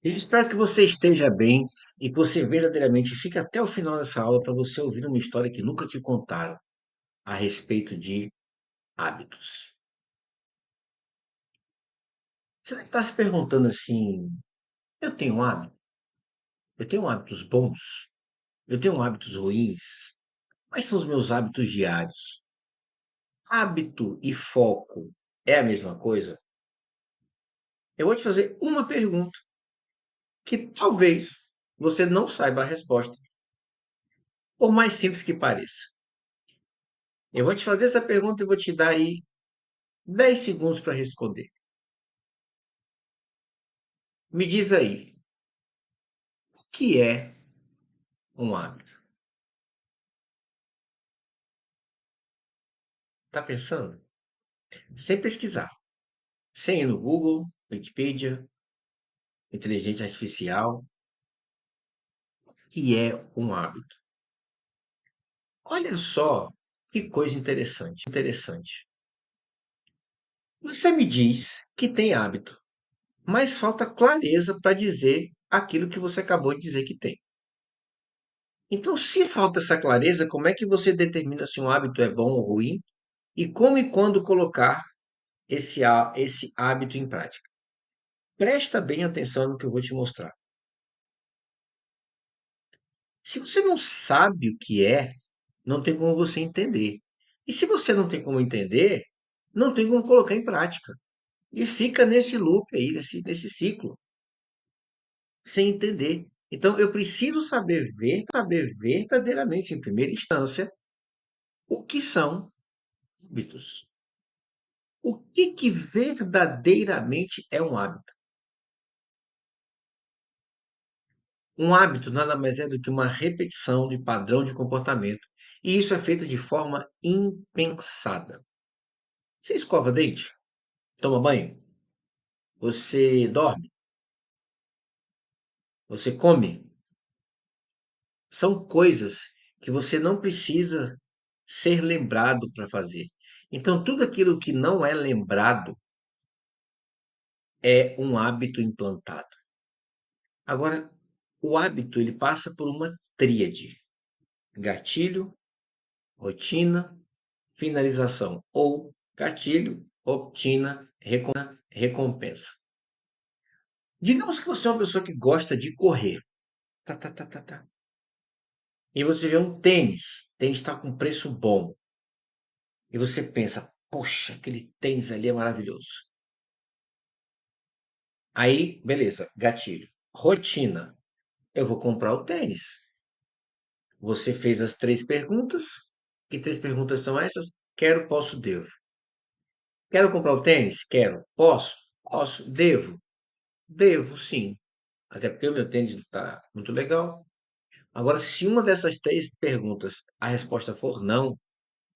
Eu espero que você esteja bem e que você verdadeiramente fique até o final dessa aula para você ouvir uma história que nunca te contaram a respeito de hábitos. Você está se perguntando assim: eu tenho um hábito? Eu tenho hábitos bons? Eu tenho hábitos ruins? Quais são os meus hábitos diários? Hábito e foco é a mesma coisa? Eu vou te fazer uma pergunta que talvez você não saiba a resposta, por mais simples que pareça. Eu vou te fazer essa pergunta e vou te dar aí 10 segundos para responder. Me diz aí, o que é um hábito? Tá pensando? Sem pesquisar, sem ir no Google, Wikipedia, inteligência artificial, o que é um hábito? Olha só que coisa interessante. Você me diz que tem hábito, mas falta clareza para dizer aquilo que você acabou de dizer que tem. Então, se falta essa clareza, como é que você determina se um hábito é bom ou ruim? E como e quando colocar esse hábito em prática? Presta bem atenção no que eu vou te mostrar. Se você não sabe o que é, não tem como você entender. E se você não tem como entender, não tem como colocar em prática. E fica nesse loop aí, nesse ciclo, sem entender. Então, eu preciso saber verdadeiramente, em primeira instância, o que são hábitos. O que verdadeiramente é um hábito? Um hábito nada mais é do que uma repetição de padrão de comportamento. E isso é feito de forma impensada. Você escova dente? Toma banho? Você dorme? Você come? São coisas que você não precisa ser lembrado para fazer. Então, tudo aquilo que não é lembrado é um hábito implantado. Agora, o hábito ele passa por uma tríade: gatilho, rotina, finalização, ou gatilho, rotina, recompensa. Digamos que você é uma pessoa que gosta de correr. Tá, tá, tá, tá, tá. E você vê um tênis. O tênis está com preço bom. E você pensa, poxa, aquele tênis ali é maravilhoso. Aí, beleza, gatilho. Rotina. Eu vou comprar o tênis. Você fez as três perguntas. Que três perguntas são essas? Quero, posso, devo. Quero comprar o tênis? Quero. Posso? Posso. Devo? Devo, sim. Até porque o meu tênis está muito legal. Agora, se uma dessas três perguntas a resposta for não,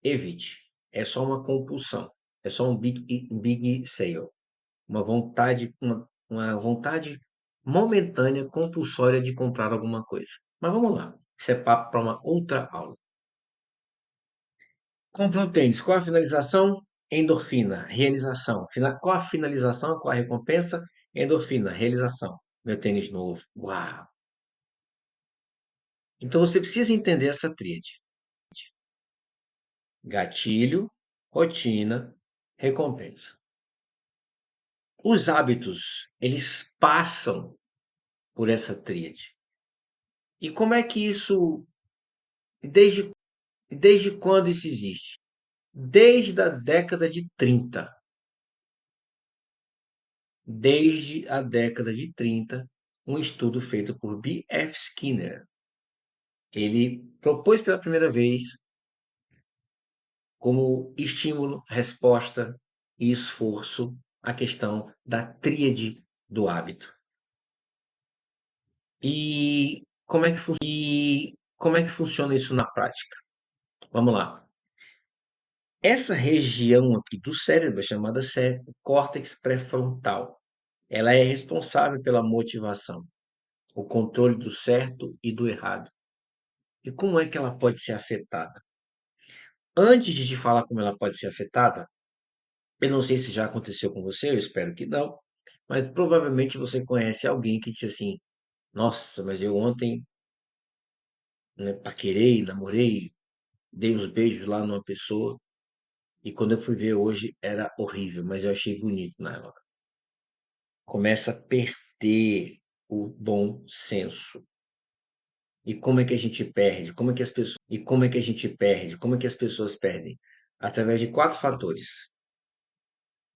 evite. É só uma compulsão. É só um big sale. Uma vontade momentânea, compulsória de comprar alguma coisa. Mas vamos lá. Isso é papo para uma outra aula. Comprou um tênis. Qual a finalização? Endorfina. Realização. Qual a finalização? Qual a recompensa? Endorfina. Realização. Meu tênis novo. Uau! Então você precisa entender essa tríade: gatilho, rotina, recompensa. Os hábitos, eles passam por essa tríade. E como é que isso, desde, desde quando isso existe? Desde a década de 30. Desde a década de 30, um estudo feito por B.F. Skinner. Ele propôs pela primeira vez como estímulo, resposta e esforço a questão da tríade do hábito. E como é que funciona isso na prática? Vamos lá. Essa região aqui do cérebro é chamada córtex pré-frontal. Ela é responsável pela motivação, o controle do certo e do errado. E como é que ela pode ser afetada? Antes de te falar como ela pode ser afetada, eu não sei se já aconteceu com você, eu espero que não, Mas provavelmente você conhece alguém que disse assim: Nossa, mas eu ontem, né, paquerei, namorei, dei uns beijos lá numa pessoa, e quando eu fui ver hoje era horrível, mas eu achei bonito na hora. Começa a perder o bom senso. E como é que a gente perde? Como é que a gente perde? Como é que as pessoas perdem? Através de quatro fatores.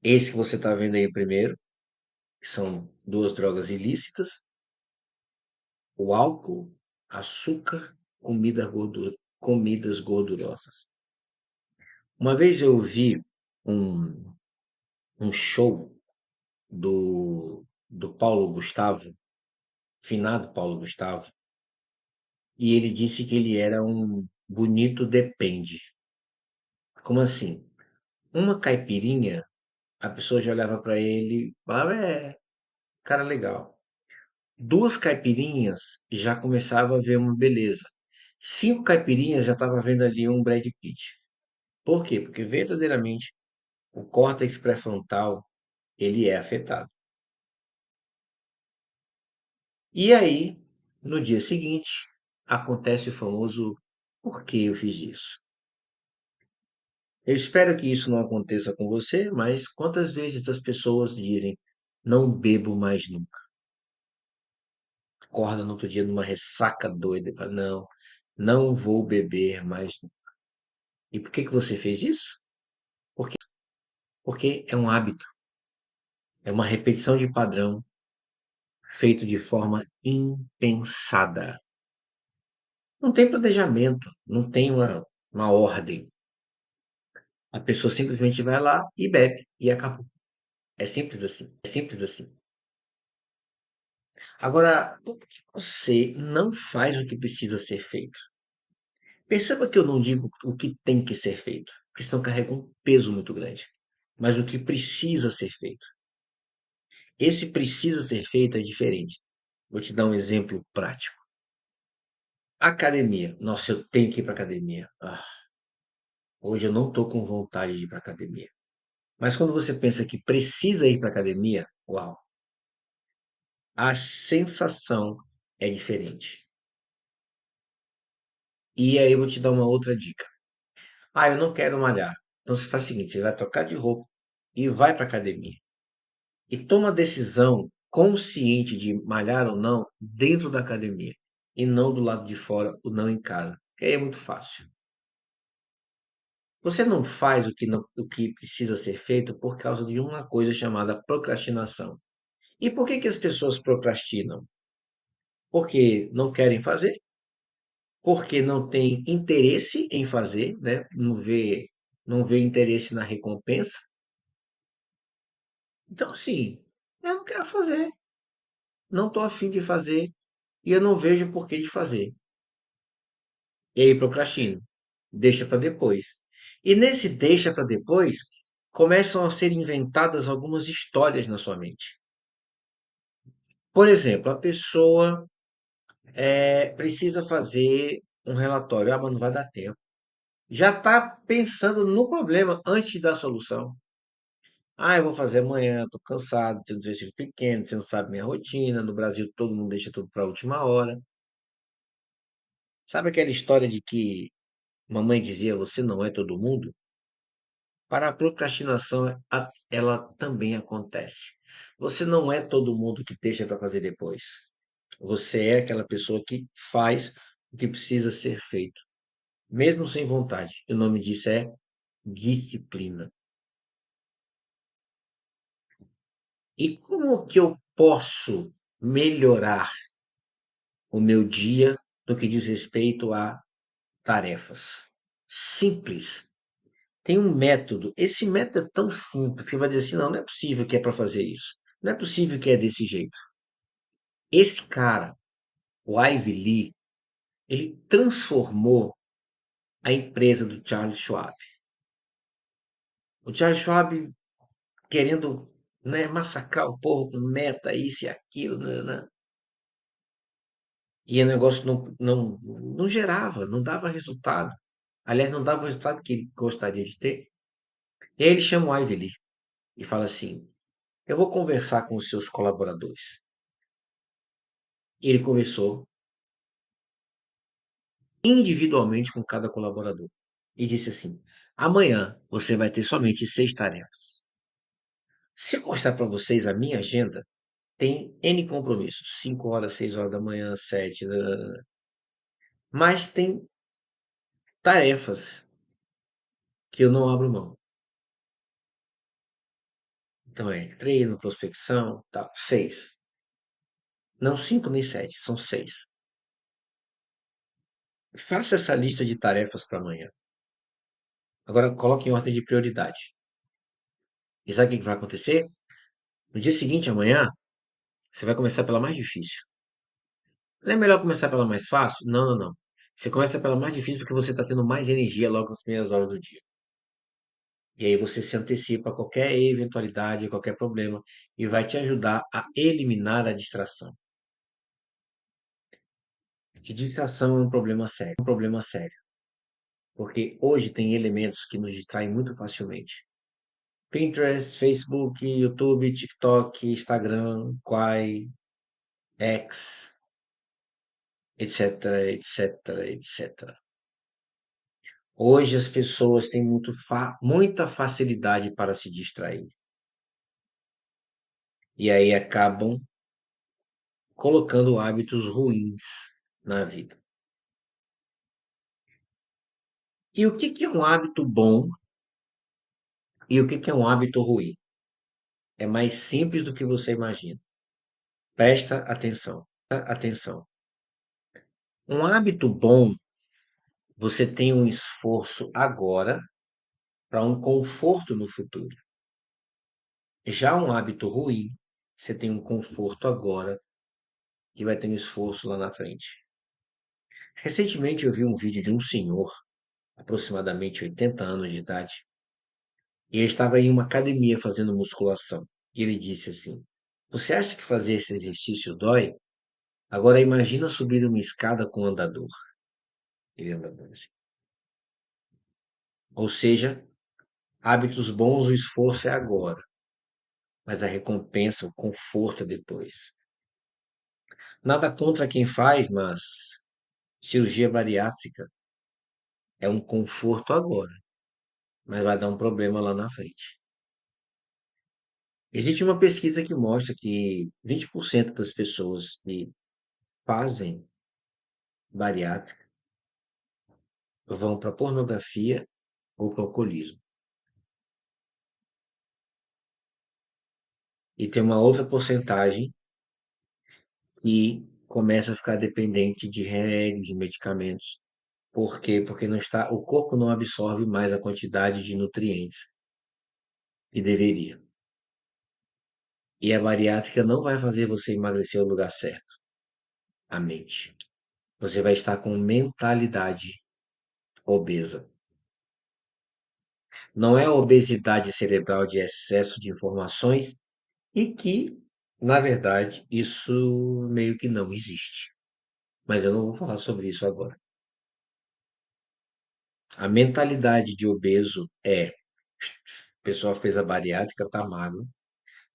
Esse que você está vendo aí primeiro, que são duas drogas ilícitas, o álcool, açúcar, comidas gordurosas. Uma vez eu vi um, um show do Paulo Gustavo, finado Paulo Gustavo, e ele disse que ele era um bonito depende. Como assim? Uma caipirinha, a pessoa já olhava para ele e falava, cara legal. Duas caipirinhas já começava a ver uma beleza. Cinco caipirinhas já estava vendo ali um Brad Pitt. Por quê? Porque verdadeiramente o córtex pré-frontal ele é afetado. E aí, no dia seguinte, acontece o famoso por que eu fiz isso? Eu espero que isso não aconteça com você, mas quantas vezes as pessoas dizem não bebo mais nunca? Acorda no outro dia numa ressaca doida e fala, não vou beber mais nunca. E por que que você fez isso? Porque é um hábito, é uma repetição de padrão feito de forma impensada. Não tem planejamento, não tem uma ordem. A pessoa simplesmente vai lá e bebe e acabou. É simples assim, é simples assim. Agora, por que você não faz o que precisa ser feito? Perceba que eu não digo o que tem que ser feito, porque senão carrega um peso muito grande. Mas o que precisa ser feito. Esse precisa ser feito é diferente. Vou te dar um exemplo prático. Academia. Nossa, eu tenho que ir para academia. Hoje eu não estou com vontade de ir para academia. Mas quando você pensa que precisa ir para academia, uau, a sensação é diferente. E aí eu vou te dar uma outra dica. Eu não quero malhar. Então você faz o seguinte, você vai trocar de roupa e vai para academia. E toma a decisão consciente de malhar ou não dentro da academia e não do lado de fora ou não em casa. Que aí é muito fácil. Você não faz o que precisa ser feito por causa de uma coisa chamada procrastinação. E por que que as pessoas procrastinam? Porque não querem fazer, porque não têm interesse em fazer, né? Não vê interesse na recompensa. Então, assim, eu não quero fazer, não estou afim de fazer e eu não vejo o porquê de fazer. E aí procrastino, deixa para depois. E nesse deixa para depois, começam a ser inventadas algumas histórias na sua mente. Por exemplo, a pessoa precisa fazer um relatório. Mas não vai dar tempo. Já está pensando no problema antes da solução. Eu vou fazer amanhã, estou cansado, tenho 2 filhos pequenos, você não sabe minha rotina. No Brasil, todo mundo deixa tudo para a última hora. Sabe aquela história de que mamãe dizia, você não é todo mundo? Para a procrastinação, ela também acontece. Você não é todo mundo que deixa para fazer depois. Você é aquela pessoa que faz o que precisa ser feito, mesmo sem vontade. O nome disso é disciplina. E como que eu posso melhorar o meu dia no que diz respeito a tarefas? Simples. Tem um método. Esse método é tão simples que você vai dizer assim: não é possível que é para fazer isso. Não é possível que é desse jeito. Esse cara, o Ivy Lee, ele transformou a empresa do Charles Schwab. O Charles Schwab querendo, né, massacrar o povo com meta, isso e aquilo, né? E o negócio não gerava, não dava resultado. Aliás, não dava o resultado que ele gostaria de ter. E aí ele chama o Ivy Lee e fala assim: Eu vou conversar com os seus colaboradores. E ele conversou individualmente com cada colaborador e disse assim: amanhã você vai ter somente 6 tarefas. Se eu mostrar para vocês a minha agenda, tem N compromissos, 5 horas, 6 horas da manhã, 7, mas tem tarefas que eu não abro mão. Então é treino, prospecção, tal, 6. Não 5 nem 7, são 6. Faça essa lista de tarefas para amanhã. Agora coloque em ordem de prioridade. E sabe o que vai acontecer? No dia seguinte, amanhã, você vai começar pela mais difícil. Não é melhor começar pela mais fácil? Não, não, não. Você começa pela mais difícil porque você está tendo mais energia logo nas primeiras horas do dia. E aí você se antecipa a qualquer eventualidade, a qualquer problema, e vai te ajudar a eliminar a distração. E distração é um problema sério, porque hoje tem elementos que nos distraem muito facilmente. Pinterest, Facebook, YouTube, TikTok, Instagram, Quai, X, etc, etc, etc. Hoje as pessoas têm muita facilidade para se distrair. E aí acabam colocando hábitos ruins na vida. E o que que é um hábito bom e o que que é um hábito ruim? É mais simples do que você imagina. Presta atenção. Atenção. Um hábito bom, você tem um esforço agora para um conforto no futuro. Já um hábito ruim, você tem um conforto agora e vai ter um esforço lá na frente. Recentemente eu vi um vídeo de um senhor, aproximadamente 80 anos de idade, e ele estava em uma academia fazendo musculação. E ele disse assim: você acha que fazer esse exercício dói? Agora imagina subir uma escada com um andador. Ele andando assim. Ou seja, hábitos bons, o esforço é agora, mas a recompensa, o conforto é depois. Nada contra quem faz, mas cirurgia bariátrica é um conforto agora, mas vai dar um problema lá na frente. Existe uma pesquisa que mostra que 20% das pessoas que fazem bariátrica vão para pornografia ou para alcoolismo. E tem uma outra porcentagem que começa a ficar dependente de remédios, de medicamentos. Por quê? Porque não está, o corpo não absorve mais a quantidade de nutrientes que deveria. E a bariátrica não vai fazer você emagrecer no lugar certo, a mente. Você vai estar com mentalidade obesa. Não é a obesidade cerebral de excesso de informações e que, na verdade, isso meio que não existe. Mas eu não vou falar sobre isso agora. A mentalidade de obeso é: a pessoa fez a bariátrica, tá magro,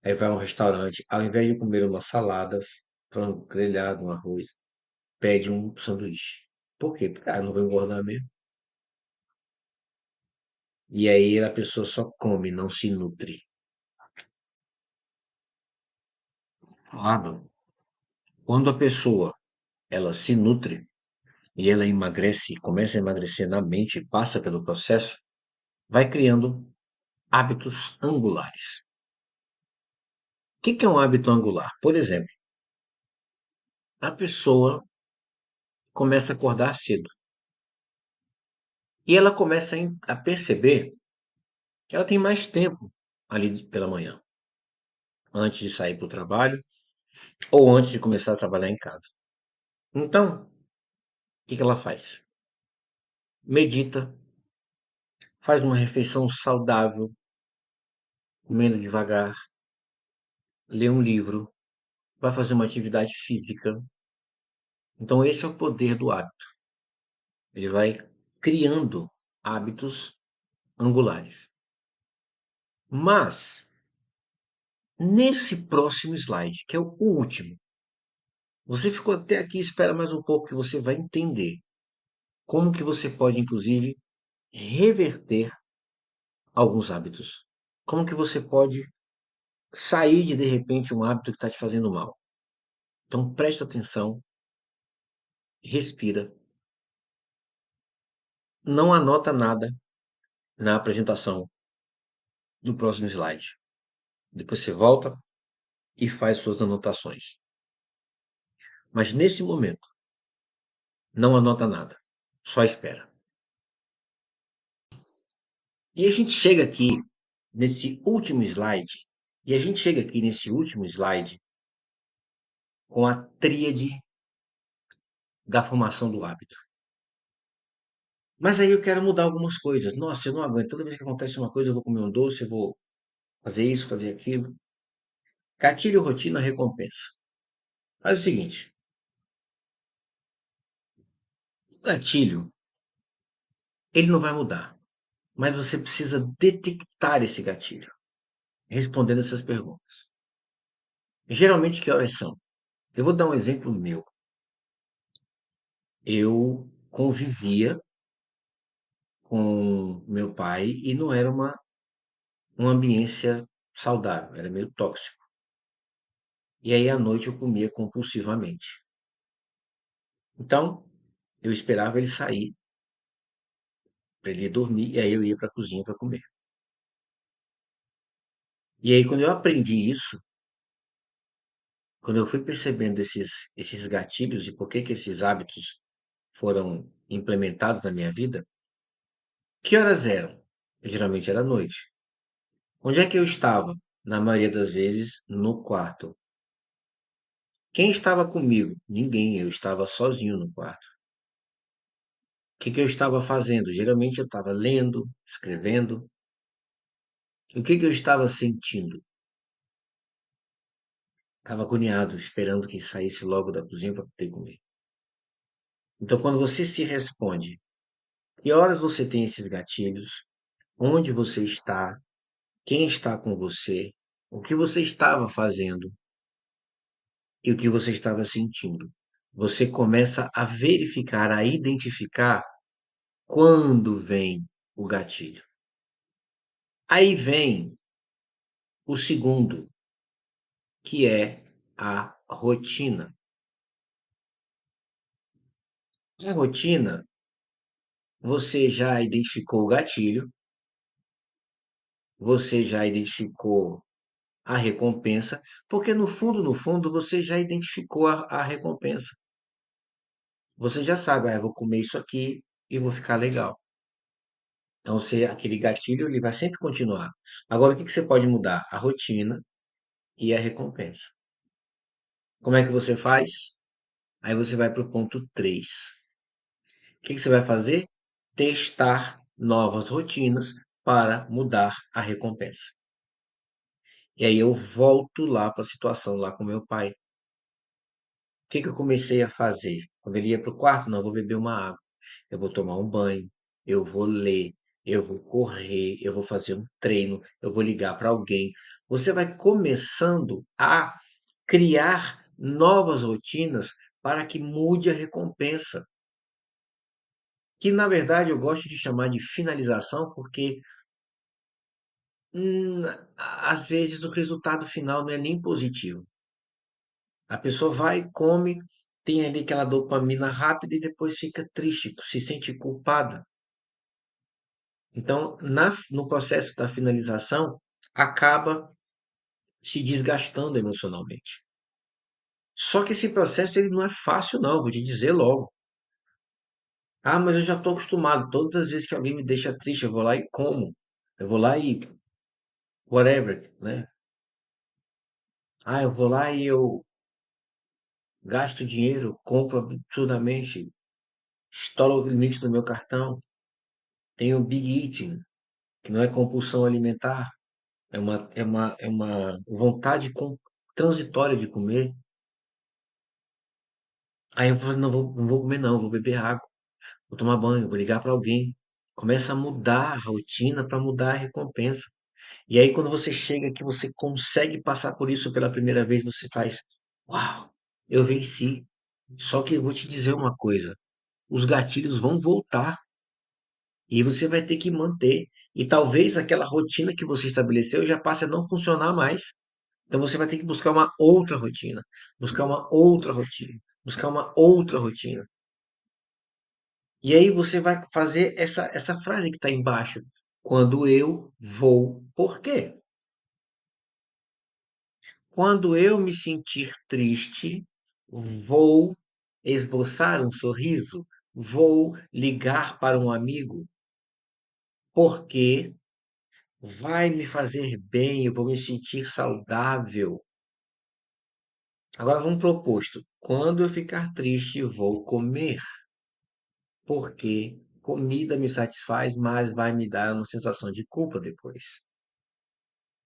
aí vai a um restaurante, ao invés de comer uma salada, frango grelhado, um arroz, pede um sanduíche. Por quê? Porque não vou engordar mesmo. E aí a pessoa só come, não se nutre. Claro, quando a pessoa ela se nutre e ela emagrece, começa a emagrecer na mente, passa pelo processo, vai criando hábitos angulares. O que que é um hábito angular? Por exemplo, a pessoa começa a acordar cedo e ela começa a perceber que ela tem mais tempo ali pela manhã, antes de sair para o trabalho ou antes de começar a trabalhar em casa. Então, o que que ela faz? Medita, faz uma refeição saudável, comendo devagar, lê um livro, vai fazer uma atividade física. Então, esse é o poder do hábito. Ele vai criando hábitos angulares. Mas, Nesse próximo slide, que é o último, você ficou até aqui, espera mais um pouco que você vai entender como que você pode, inclusive, reverter alguns hábitos. Como que você pode sair de repente, um hábito que está te fazendo mal. Então, presta atenção, respira, não anota nada na apresentação do próximo slide. Depois você volta e faz suas anotações. Mas nesse momento, não anota nada, só espera. E a gente chega aqui nesse último slide, e a gente chega aqui nesse último slide com a tríade da formação do hábito. Mas aí eu quero mudar algumas coisas. Nossa, eu não aguento. Toda vez que acontece uma coisa, eu vou comer um doce, eu vou fazer isso, fazer aquilo. Gatilho, rotina, recompensa. Faz o seguinte: o gatilho, ele não vai mudar, mas você precisa detectar esse gatilho, respondendo essas perguntas. Geralmente, que horas são? Eu vou dar um exemplo meu. Eu convivia com meu pai e não era uma ambiência saudável, era meio tóxico. E aí à noite eu comia compulsivamente. Então, eu esperava ele sair para ele ir dormir e aí eu ia para a cozinha para comer. E aí quando eu aprendi isso, quando eu fui percebendo esses gatilhos e por que que esses hábitos foram implementados na minha vida, que horas eram? Geralmente era noite. Onde é que eu estava? Na maioria das vezes, no quarto. Quem estava comigo? Ninguém, eu estava sozinho no quarto. O que que eu estava fazendo? Geralmente eu estava lendo, escrevendo. O que que eu estava sentindo? Estava agoniado, esperando que saísse logo da cozinha para poder comer. Então, quando você se responde, que horas você tem esses gatilhos? Onde você está? Quem está com você? O que você estava fazendo? E o que você estava sentindo? Você começa a verificar, a identificar quando vem o gatilho. Aí vem o segundo, que é a rotina. A rotina, você já identificou o gatilho, você já identificou a recompensa, porque no fundo, você já identificou a recompensa. Você já sabe, ah, eu vou comer isso aqui e vou ficar legal. Então, aquele gatilho, ele vai sempre continuar. Agora, o que que você pode mudar? A rotina e a recompensa. Como é que você faz? Aí você vai para o ponto 3. O que que você vai fazer? Testar novas rotinas para mudar a recompensa. E aí eu volto lá para a situação lá com meu pai. O que que eu comecei a fazer? Quando ele ia para o quarto, não, eu vou beber uma água, eu vou tomar um banho, eu vou ler, eu vou correr, eu vou fazer um treino, eu vou ligar para alguém. Você vai começando a criar novas rotinas para que mude a recompensa. Que na verdade eu gosto de chamar de finalização, porque às vezes o resultado final não é nem positivo. A pessoa vai, come, tem ali aquela dopamina rápida e depois fica triste, se sente culpada. Então, no processo da finalização, acaba se desgastando emocionalmente. Só que esse processo ele não é fácil, não, vou te dizer logo. Ah, mas eu já estou acostumado. Todas as vezes que alguém me deixa triste, eu vou lá e como. Eu vou lá e whatever, né? Ah, eu vou lá e eu gasto dinheiro, compro absurdamente, estouro o limite do meu cartão, tenho big eating, que não é compulsão alimentar, é uma vontade transitória de comer. Aí eu falo, não vou comer não, vou beber água, vou tomar banho, vou ligar para alguém. Começa a mudar a rotina para mudar a recompensa. E aí, quando você chega que você consegue passar por isso pela primeira vez, você faz: "Uau, eu venci". Só que eu vou te dizer uma coisa, os gatilhos vão voltar e você vai ter que manter. E talvez aquela rotina que você estabeleceu já passe a não funcionar mais. Então você vai ter que buscar uma outra rotina, buscar uma outra rotina, buscar uma outra rotina. E aí você vai fazer essa frase que está embaixo. Quando eu vou, por quê? Quando eu me sentir triste, vou esboçar um sorriso, vou ligar para um amigo, porque vai me fazer bem, eu vou me sentir saudável. Agora vamos para o oposto. Quando eu ficar triste, vou comer, porque comida me satisfaz, mas vai me dar uma sensação de culpa depois.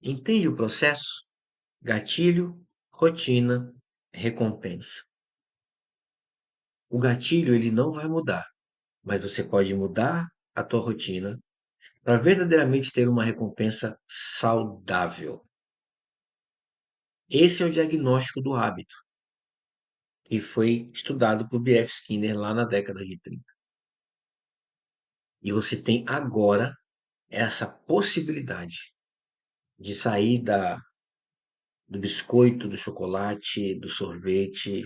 Entende o processo? Gatilho, rotina, recompensa. O gatilho ele não vai mudar, mas você pode mudar a tua rotina para verdadeiramente ter uma recompensa saudável. Esse é o diagnóstico do hábito que foi estudado por B.F. Skinner lá na década de 30. E você tem agora essa possibilidade de sair do biscoito, do chocolate, do sorvete,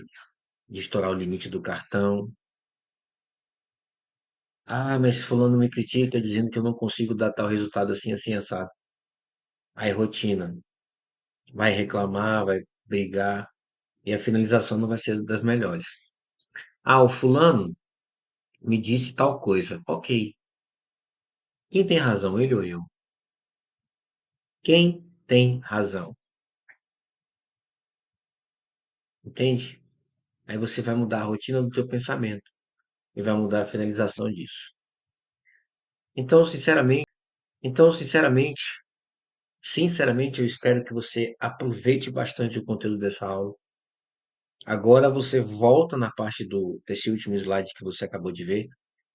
de estourar o limite do cartão. Ah, mas fulano me critica dizendo que eu não consigo dar tal resultado assim, assim, assado. Aí rotina. Vai reclamar, vai brigar, e a finalização não vai ser das melhores. Ah, o fulano me disse tal coisa. Ok. Quem tem razão, ele ou eu? Quem tem razão? Entende? Aí você vai mudar a rotina do teu pensamento e vai mudar a finalização disso. Então, sinceramente, sinceramente, eu espero que você aproveite bastante o conteúdo dessa aula. Agora você volta na parte desse último slide que você acabou de ver,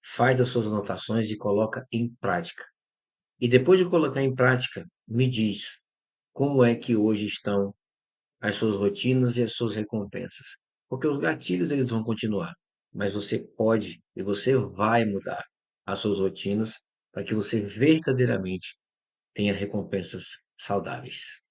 faz as suas anotações e coloca em prática. E depois de colocar em prática, me diz como é que hoje estão as suas rotinas e as suas recompensas. Porque os gatilhos eles vão continuar, mas você pode e você vai mudar as suas rotinas para que você verdadeiramente tenha recompensas saudáveis.